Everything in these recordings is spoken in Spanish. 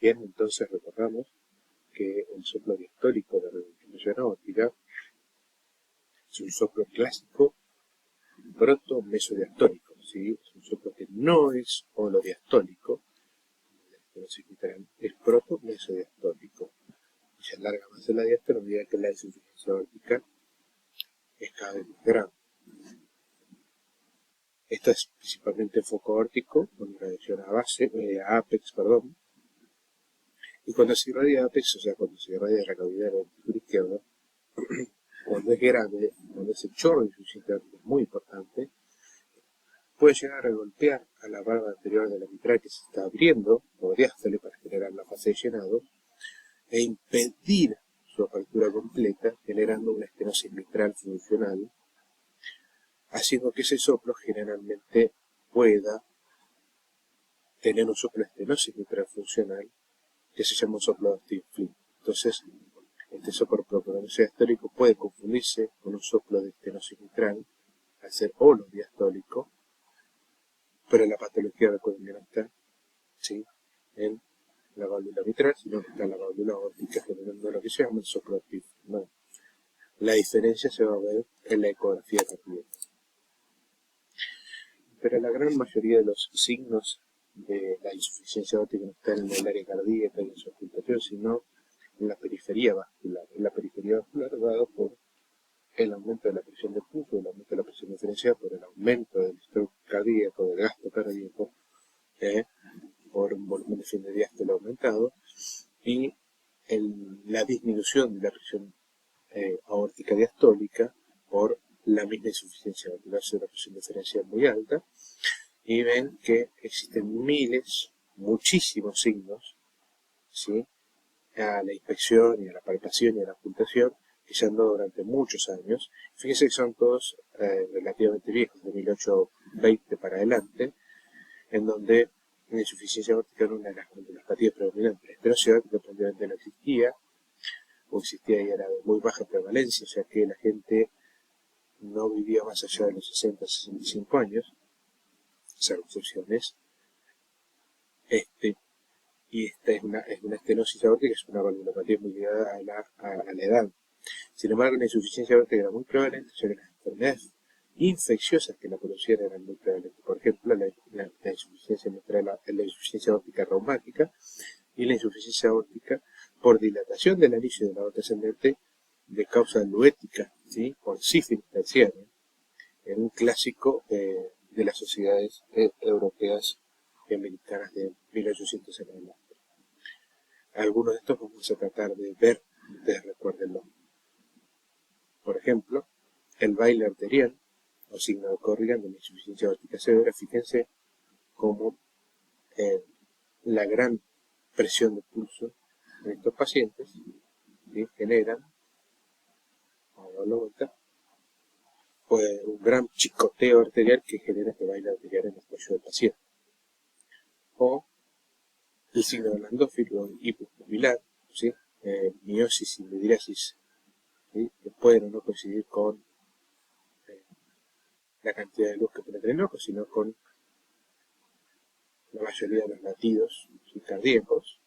Bien, entonces recordamos que el soplo diastólico de reducción aórtica es un soplo clásico proto-mesodiastólico, ¿sí? Es un soplo que no es holodiastólico, es proto-mesodiastólico. Y se alarga más en la diástole a medida que la insuficiencia aórtica es cada vez más grande. Esto es principalmente foco aórtico, con irradiación a apex, y cuando se irradia apex, o sea, cuando se irradia la cavidad del ventículo izquierdo, cuando es grande, cuando ese chorro de insuficiencia aórtica es muy importante, puede llegar a golpear a la valva anterior de la mitral que se está abriendo, o diástole, para generar la fase de llenado, e impedir su apertura completa, generando una estenosis mitral funcional, haciendo que ese soplo generalmente pueda tener un soplo de estenosis mitral funcional, que se llama un soplo de Stinflin. Entonces, este soplo proto-mesodiastólico puede confundirse con un soplo de estenosis mitral, al ser holodiastólico, pero la patología recuerden que no está, ¿sí?, en la válvula mitral, sino que está en la válvula aórtica, generando lo que se llama el soplo de Stinflin, ¿no? La diferencia se va a ver en la ecografía cardíaca. Pero la gran mayoría de los signos de la insuficiencia aórtica no están en el área cardíaca y en su ocultación, sino en la periferia vascular. En la periferia vascular dado por el aumento de la presión de pulso, el aumento de la presión diferencial, por el aumento del stroke cardíaco, del gasto cardíaco, por un volumen de fin de diástole aumentado, y la disminución de la presión aórtica diastólica por la misma insuficiencia aórtica, es una presión diferencial muy alta, y ven que existen muchísimos signos, ¿sí?, a la inspección y a la palpación y a la ocultación, que se han dado durante muchos años. Fíjense que son todos relativamente viejos, de 1820 para adelante, en donde la insuficiencia aórtica era una de las condulopatías predominantes. La estenosis aórtica prácticamente no existía, o existía y era de muy baja prevalencia, o sea que la gente no vivía más allá de los 60-65 años, salvo excepciones. Y esta es una estenosis aórtica, es una valvulopatía muy ligada a la edad. Sin embargo, la insuficiencia aórtica era muy prevalente, ya que las enfermedades infecciosas que la producían eran muy prevalentes. Por ejemplo, la insuficiencia aórtica reumática y la insuficiencia aórtica por dilatación del anillo de la aorta ascendente de causa luética, ¿sí?, por sífilis terciaria, en un clásico de las sociedades europeas y americanas de 1800 en adelante. Algunos de estos vamos a tratar de ver, ustedes recuérdenlo. Por ejemplo, el baile arterial, o signo de Corrigan de la insuficiencia aórtica severa. Fíjense cómo la gran presión de pulso en estos pacientes, ¿sí?, generan, vamos a darlo vuelta, pues un gran chicoteo arterial que genera este baile arterial en el cuello del paciente. O el signo de Landófilo hipopupilar, ¿sí?, miosis y midriasis, ¿sí?, que pueden o no coincidir con la cantidad de luz que penetra en el ojo, sino con la mayoría de los latidos, ¿sí?, cardíacos.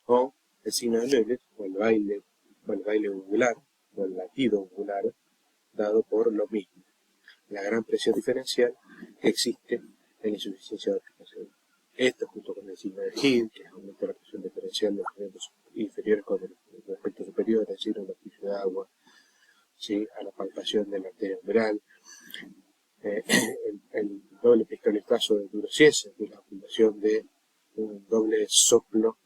O el signo de Lellet, o el baile ungular, o el latido ungular, dado por lo mismo, la gran presión diferencial que existe en la insuficiencia aórtica severa. Esto junto con el signo de Hill, que aumenta la presión diferencial de los miembros inferiores con el aspecto superior, es decir, el oficio de agua, ¿sí?, a la palpación de la arteria umbral, el doble pistolizazo de Durociense, que es la ocultación de un doble soplo,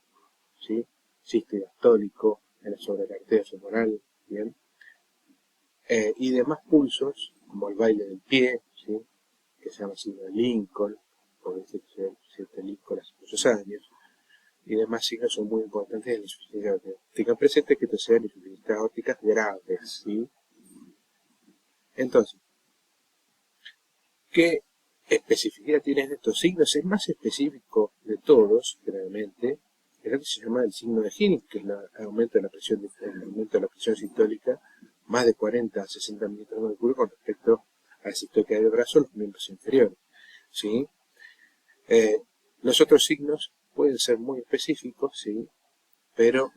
¿sí?, cisto-diastólico sobre la arteria femoral, ¿bien? Y demás pulsos, como el baile del pie, ¿sí?, que se llama signo de Lincoln, por decir que se Lincoln hace muchos años, y demás signos son muy importantes en la insuficiencia aórtica. Tengan presente que estos sean insuficiencias aórticas graves, ¿sí? Entonces, ¿qué especificidad tienen estos signos? El más específico de todos, generalmente, es lo que se llama el signo de Hill, que es el aumento de la presión sistólica, más de 40 a 60 milímetros de mercurio con respecto a la sistólica del brazo, los miembros inferiores, ¿sí? Los otros signos pueden ser muy específicos, ¿sí? Pero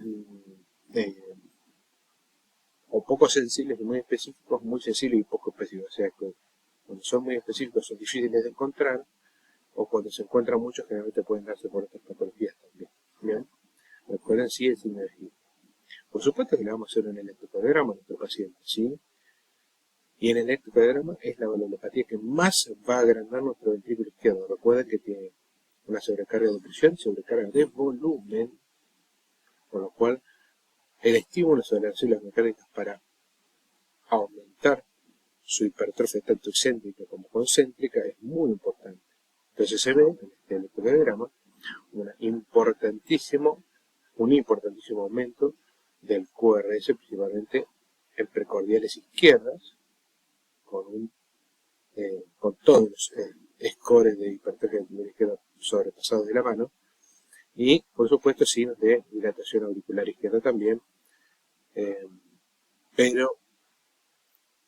o poco sensibles y muy específicos, muy sensibles y poco específicos. O sea que cuando son muy específicos son difíciles de encontrar, o cuando se encuentran muchos generalmente pueden darse por otras patologías también. ¿Bien? Recuerden, sí, el signo de Gil. Por supuesto que le vamos a hacer un electrocardiograma a nuestro paciente, ¿sí? Y en el electrocardiograma es la valvulopatía que más va a agrandar nuestro ventrículo izquierdo. Recuerden que tiene una sobrecarga de presión y sobrecarga de volumen, con lo cual el estímulo sobre las células mecánicas para aumentar su hipertrofia tanto excéntrica como concéntrica es muy importante. Entonces se ve en este electrocardiograma un importantísimo aumento del QRS, principalmente en precordiales izquierdas, con todos los scores de hipertrofia izquierda sobrepasados de la mano, y por supuesto signos de dilatación auricular izquierda también, pero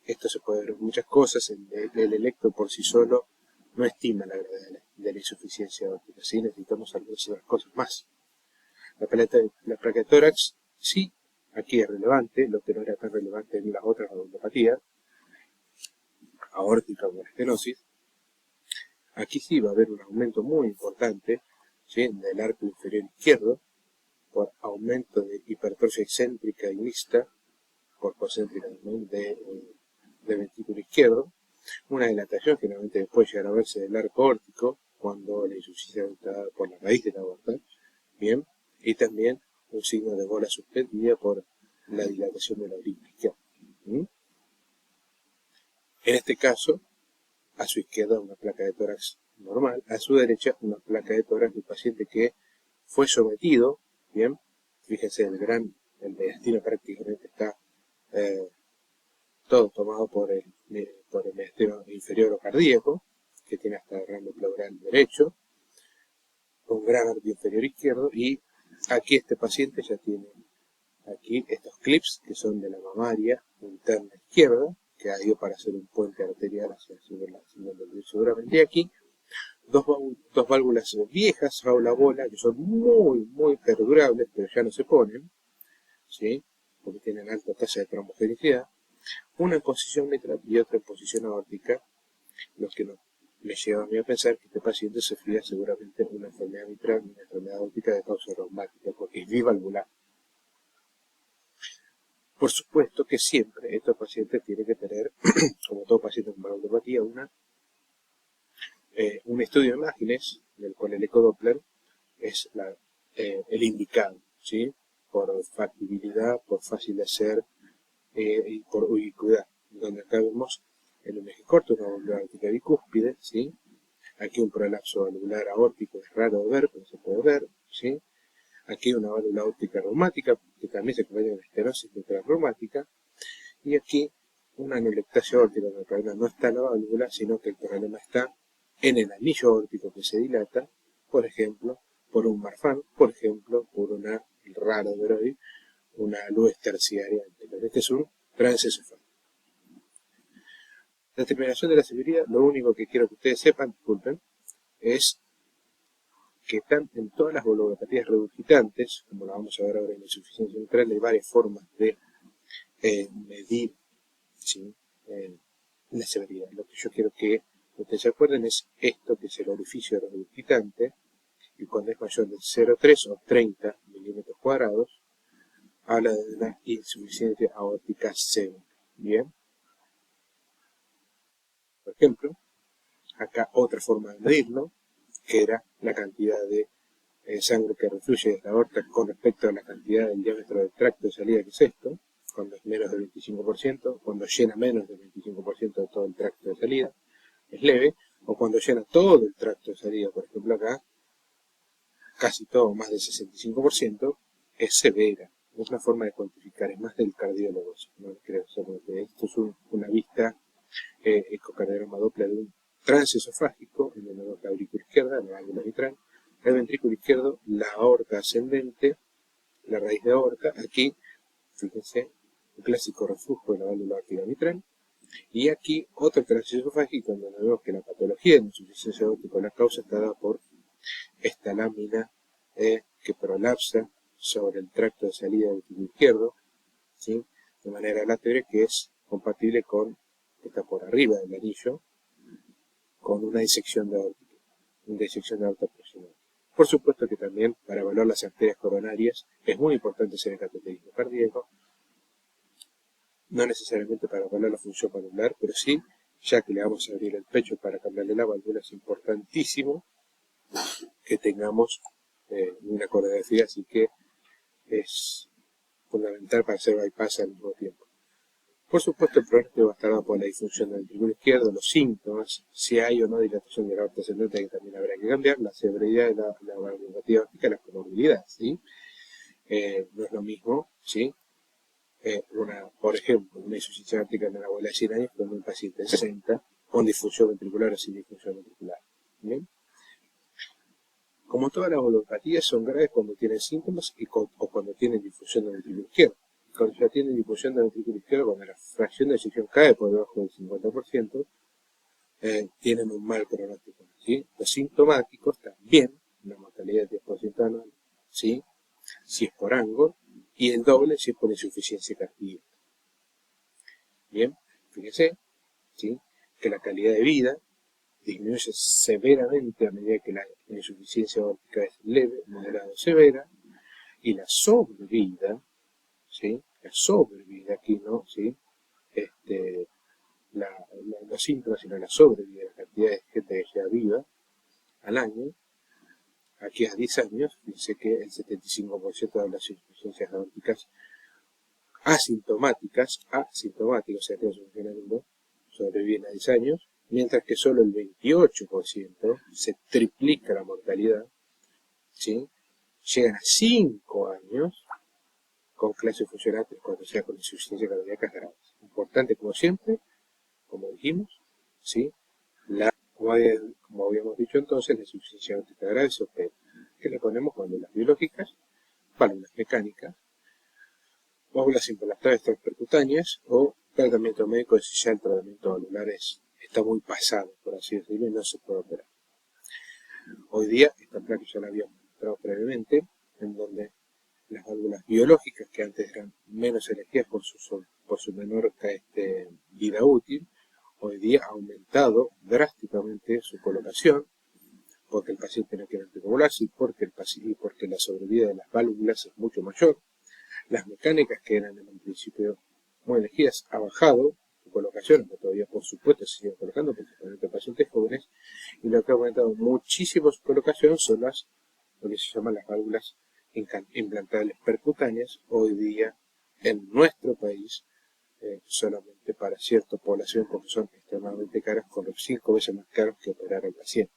esto se puede ver en muchas cosas. El electro por sí solo no estima la gravedad de la insuficiencia aórtica, ¿sí? Necesitamos algunas otras cosas más. La placa de tórax, sí, aquí es relevante, lo que no era tan relevante en las otras valvulopatías, aórtica o estenosis. Aquí sí va a haber un aumento muy importante, ¿sí?, del arco inferior izquierdo, por aumento de hipertrofia excéntrica y mixta, por concéntrica de ventrículo izquierdo, una dilatación generalmente puede llegar a verse del arco órtico cuando la insuficiencia está dada por la raíz de la aorta, bien, y también un signo de bola suspendida por la dilatación de la aurícula izquierda. En este caso, a su izquierda una placa de tórax normal, a su derecha una placa de tórax de un paciente que fue sometido, bien, fíjense el mediastino prácticamente está todo tomado por el mediastino inferior o cardíaco, que tiene hasta el rango pleural derecho, un gran arco inferior izquierdo, y aquí este paciente ya tiene aquí estos clips que son de la mamaria interna izquierda, que ha ido para hacer un puente arterial hacia la seguramente. Y aquí dos válvulas viejas, jaula bola, que son muy perdurables, pero ya no se ponen, ¿sí?, porque tienen alta tasa de trombogenicidad, una en posición mitral y otra en posición aórtica, lo que me lleva a mí a pensar que este paciente sufría seguramente una enfermedad mitral, una enfermedad aórtica de causa reumática, porque es bivalvular. Por supuesto que siempre estos pacientes tienen que tener, como todo paciente con valvulopatía, un estudio de imágenes, del cual el ecodoppler es el indicado, ¿sí?, por factibilidad, por fácil de hacer y por ubicuidad, donde acá vemos en un eje corto una válvula aórtica bicúspide, ¿sí?, aquí un prolapso valvular aórtico, es raro de ver, pero se puede ver, ¿sí?, aquí una válvula aórtica reumática, que también se acompaña de estenosis mitral reumática, y aquí una anulectasia aórtica, donde el problema no está en la válvula, sino que el problema está en el anillo aórtico que se dilata, por ejemplo, por un Marfan, por ejemplo, por una raro de hoy, una luz terciaria anterior. Este es un transesofágico. La determinación de la severidad, lo único que quiero que ustedes sepan, disculpen, es que están en todas las valvulopatías regurgitantes, como lo vamos a ver ahora en la insuficiencia mitral, hay varias formas de medir, ¿sí?, la severidad. Lo que yo quiero que ustedes se acuerden es esto, que es el orificio regurgitante, y cuando es mayor de 0,3 o 30 milímetros cuadrados, habla de una insuficiencia aórtica severa. Bien. Por ejemplo, acá otra forma de medirlo, que era la cantidad de sangre que refluye de la aorta con respecto a la cantidad del diámetro del tracto de salida, que es esto, cuando es menos del 25%, cuando llena menos del 25% de todo el tracto de salida, es leve, o cuando llena todo el tracto de salida, por ejemplo acá, casi todo, más del 65%, es severa. Es una forma de cuantificar, es más del cardiólogo, no creo, esto es una vista ecocardiograma Doppler de un transesofágico en la aorta auricular izquierda, la válvula mitral, el ventrículo izquierdo, la aorta ascendente, la raíz de aorta, aquí, fíjense, un clásico reflujo de la válvula aórtica mitral, y aquí otro transesofágico donde vemos que la patología de insuficiencia aórtica, la causa está dada por esta lámina que prolapsa sobre el tracto de salida del ventriculo izquierdo, ¿sí? De manera aleatoria, que es compatible con, que está por arriba del anillo, con una disección de aorta proximal. Por supuesto que también, para evaluar las arterias coronarias, es muy importante hacer el cateterismo cardíaco, no necesariamente para evaluar la función valvular, pero sí, ya que le vamos a abrir el pecho para cambiarle la válvula, es importantísimo que tengamos una coreografía, así que es fundamental para hacer bypass al mismo tiempo. Por supuesto, el pronóstico va a estar dado por la disfunción del ventriculo izquierdo, los síntomas, si hay o no dilatación de la aorta ascendente, que también habrá que cambiar, la severidad de la valvulopatía aórtica, las comorbilidades, ¿sí? No es lo mismo, ¿sí? Por ejemplo, una insuficiencia aórtica en una abuela de 100 años con un paciente de 60 con disfunción ventricular o sin disfunción ventricular. ¿Bien? Como todas las valvulopatías son graves cuando tienen síntomas o cuando tienen difusión del ventrículo izquierdo. Cuando ya tienen difusión del ventrículo izquierdo, cuando la fracción de eyección cae por debajo del 50%, tienen un mal pronóstico, ¿sí? Los sintomáticos también, una mortalidad del 10% anual, ¿sí? Si es por ángulo, y el doble si es por insuficiencia cardíaca. Bien, fíjense, ¿sí? Que la calidad de vida disminuye severamente a medida que la insuficiencia aórtica es leve, moderada o severa, y la sobrevida, ¿sí? La sobrevida aquí, ¿no? ¿Sí? Los síntomas, sino la sobrevida, la cantidad de gente que queda viva al año, aquí a 10 años, dice que el 75% de las insuficiencias aórticas asintomáticas, o sea, que no se funcionando, sobreviven a 10 años, mientras que solo el 28% se triplica la mortalidad, ¿sí? Llegan a 5 años con clase funcional cuando sea con insuficiencia cardíaca grave. Importante, como siempre, como dijimos, ¿sí? Como habíamos dicho entonces, la insuficiencia aórtica grave se opera. ¿Qué le ponemos? Válvulas biológicas, válvulas mecánicas, válvulas implantales transpercutáneas o tratamiento médico si ya el tratamiento valvular está muy pasado, por así decirlo, y no se puede operar. Hoy día, esta placa ya la habíamos mostrado previamente, en donde las válvulas biológicas, que antes eran menos elegidas por su menor vida útil, hoy día ha aumentado drásticamente su colocación, porque el paciente no quiere anticoagularse y porque la sobrevida de las válvulas es mucho mayor. Las mecánicas, que eran en un principio muy elegidas, ha bajado su colocación, aunque todavía por supuesto se siguen colocando, principalmente en pacientes jóvenes, y lo que ha aumentado muchísimo su colocación son lo que se llaman las válvulas implantables percutáneas, hoy día en nuestro país, solamente para cierta población, porque son extremadamente caras, con los 5 veces más caros que operar al paciente.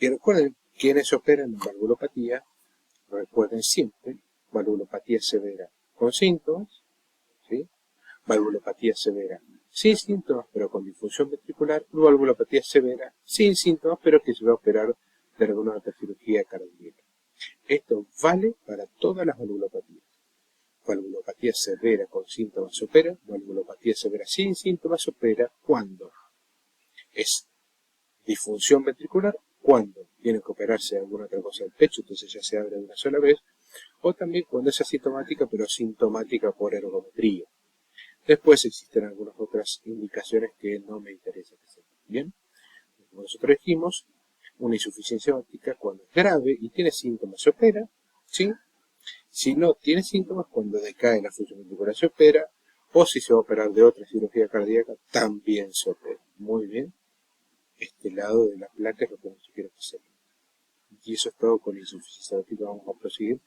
Y recuerden, quienes operan en valvulopatía, recuerden siempre, valvulopatía severa con síntomas, ¿sí? Valvulopatía severa sin síntomas, pero con disfunción ventricular, y valvulopatía severa sin síntomas, pero que se va a operar de alguna otra cirugía cardíaca. Esto vale para todas las valvulopatías. Valvulopatía severa con síntomas se opera, valvulopatía severa sin síntomas se opera cuando es disfunción ventricular, cuando tiene que operarse alguna otra cosa del pecho, entonces ya se abre de una sola vez, o también cuando es asintomática, pero sintomática por ergometría. Después existen algunas otras indicaciones que no me interesa que sepan. Bien, como nosotros dijimos, una insuficiencia aórtica cuando es grave y tiene síntomas se opera, ¿sí? Si no tiene síntomas, cuando decae la función ventricular se opera, o si se va a operar de otra cirugía cardíaca, también se opera. Muy bien, este lado de la placa es lo que nosotros quiero que sepan. Y eso es todo con la insuficiencia aórtica. Vamos a proseguir